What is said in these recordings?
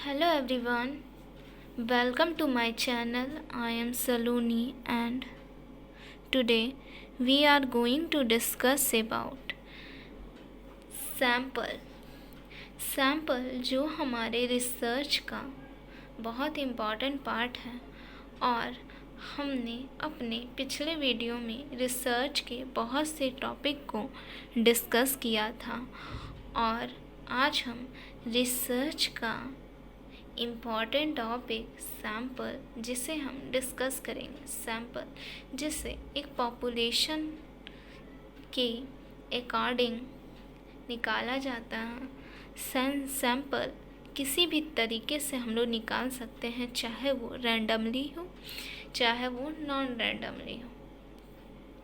Hello everyone, welcome to my channel. I am Saloni and today we are going to discuss about sample. Sample जो हमारे research का बहुत important part है और हमने अपने पिछले वीडियो में रिसर्च के बहुत से टॉपिक को डिस्कस किया था और आज हम रिसर्च का इम्पॉर्टेंट टॉपिक सैंपल जिसे हम डिस्कस करेंगे। सैंपल जिसे एक पॉपुलेशन के अकॉर्डिंग निकाला जाता है। सैंपल किसी भी तरीके से हम लोग निकाल सकते हैं, चाहे वो रैंडमली हो चाहे वो नॉन रैंडमली हो।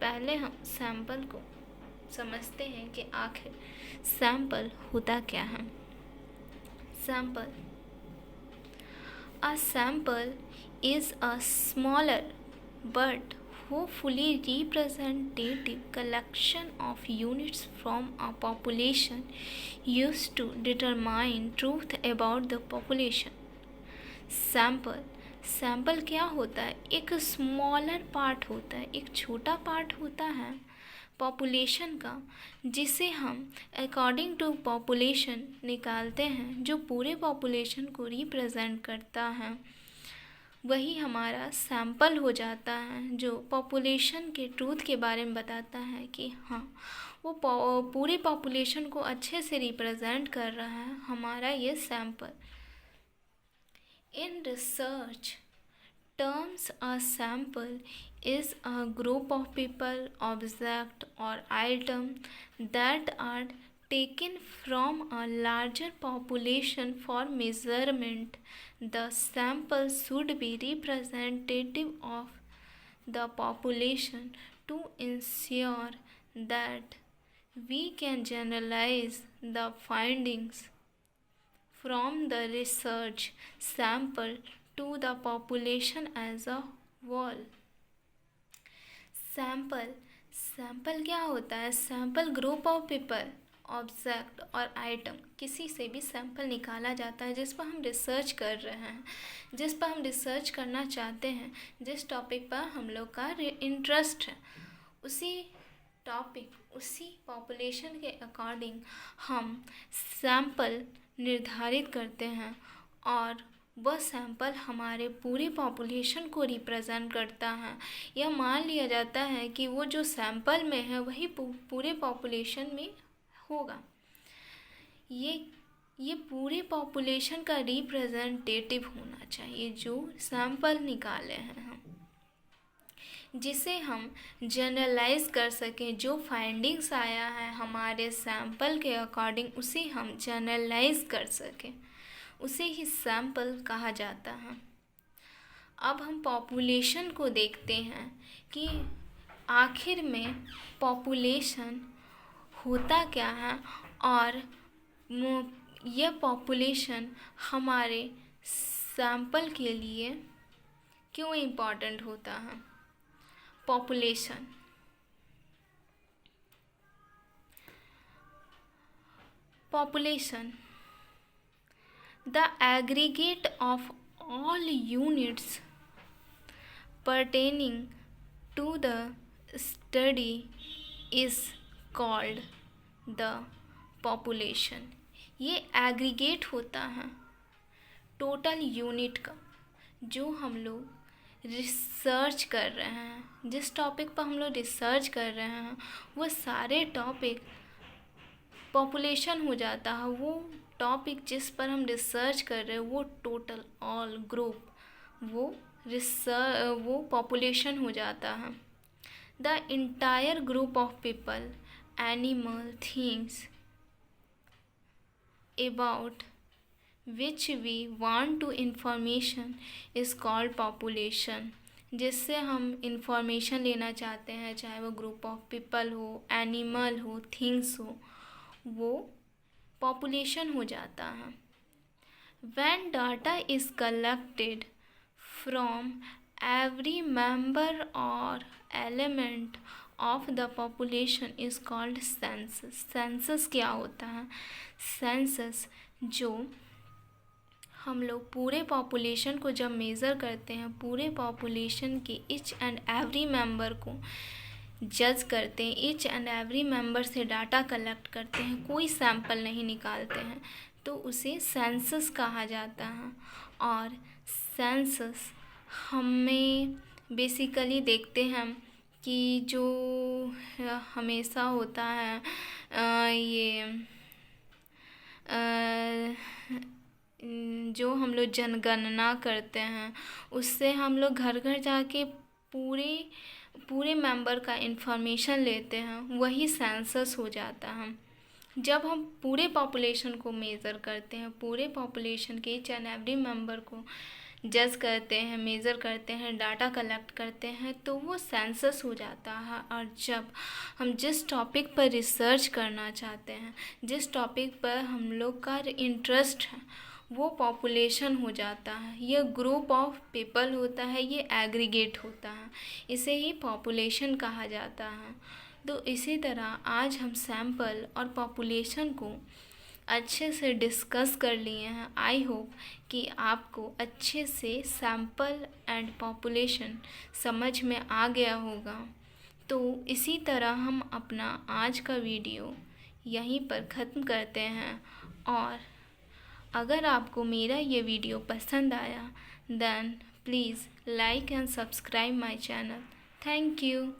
पहले हम सैंपल को समझते हैं कि आखिर सैंपल होता क्या है। Sample A sample is a smaller but hopefully representative collection of units from a population used to determine truth about the population. Sample क्या होता है? एक स्मॉलर पार्ट होता है, एक छोटा पार्ट होता है पॉपुलेशन का, जिसे हम अकॉर्डिंग टू पॉपुलेशन निकालते हैं, जो पूरे पॉपुलेशन को रिप्रेजेंट करता है। वही हमारा सैंपल हो जाता है, जो पॉपुलेशन के ट्रूथ के बारे में बताता है कि हाँ वो पूरे पॉपुलेशन को अच्छे से रिप्रेजेंट कर रहा है हमारा ये sample. In research terms, a sample is a group of people, object or item that are taken from a larger population for measurement. The sample should be representative of the population to ensure that we can generalize the findings from the research sample to the population as a whole. Sample क्या होता है? Sample group of people, object और item, किसी से भी sample निकाला जाता है जिस पर हम रिसर्च कर रहे हैं, जिस पर हम रिसर्च करना चाहते हैं, जिस टॉपिक पर हम लोग का इंटरेस्ट है, उसी टॉपिक उसी पॉपुलेशन के अकॉर्डिंग हम सैंपल निर्धारित करते हैं और वह सैंपल हमारे पूरे पॉपुलेशन को रिप्रेजेंट करता है। यह मान लिया जाता है कि वो जो सैंपल में है वही पूरे पॉपुलेशन में होगा। ये पूरे पॉपुलेशन का रिप्रेजेंटेटिव होना चाहिए जो सैंपल निकाले हैं हम, जिसे हम जनरलाइज कर सकें। जो फाइंडिंग्स आया है हमारे सैंपल के अकॉर्डिंग उसे हम जनरलाइज कर सकें, उसे ही सैंपल कहा जाता है। अब हम पॉपुलेशन को देखते हैं कि आखिर में पॉपुलेशन होता क्या है और यह पॉपुलेशन हमारे सैंपल के लिए क्यों इम्पॉर्टेंट होता है। Population the aggregate of all units pertaining to the study is called the population. ये एग्रीगेट होता है टोटल यूनिट का, जो हम लोग रिसर्च कर रहे हैं, जिस टॉपिक पर हम लोग रिसर्च कर रहे हैं वो सारे टॉपिक पॉपुलेशन हो जाता है। वो टॉपिक जिस पर हम रिसर्च कर रहे हैं वो टोटल ऑल ग्रुप वो पॉपुलेशन हो जाता है। The entire group of people, animal, things about which we want to information is called population. जिससे हम इंफॉर्मेशन लेना चाहते हैं, चाहे वो ग्रुप ऑफ पीपल हो, एनिमल हो, थिंग्स हो, वो पॉपुलेशन हो जाता है। When data is collected from every member or element of the population is called census. census क्या होता है? census जो हम लोग पूरे पॉपुलेशन को जब मेज़र करते हैं, पूरे पॉपुलेशन के ईच एंड एवरी मेंबर को जज करते हैं, ईच एंड एवरी मेंबर से डाटा कलेक्ट करते हैं, कोई सैंपल नहीं निकालते हैं, तो उसे सेंसस कहा जाता है। और सेंसस हमें बेसिकली देखते हैं कि जो हमेशा होता है जो हम लोग जनगणना करते हैं, उससे हम लोग घर घर जाके पूरे मेंबर का इंफॉर्मेशन लेते हैं, वही सेंसस हो जाता है। जब हम पूरे पॉपुलेशन को मेज़र करते हैं, पूरे पॉपुलेशन के ईच एंड एवरी मेंबर को जज करते हैं, मेज़र करते हैं, डाटा कलेक्ट करते हैं, तो वो सेंसस हो जाता है। और जब हम जिस टॉपिक पर रिसर्च करना चाहते हैं, जिस टॉपिक पर हम लोग का इंटरेस्ट है, वो पॉपुलेशन हो जाता है। ये ग्रुप ऑफ पीपल होता है, ये एग्रीगेट होता है, इसे ही पॉपुलेशन कहा जाता है। तो इसी तरह आज हम सैंपल और पॉपुलेशन को अच्छे से डिस्कस कर लिए हैं। आई होप कि आपको अच्छे से सैंपल एंड पॉपुलेशन समझ में आ गया होगा। तो इसी तरह हम अपना आज का वीडियो यहीं पर ख़त्म करते हैं। और अगर आपको मेरा ये वीडियो पसंद आया then please like and subscribe my channel. Thank you.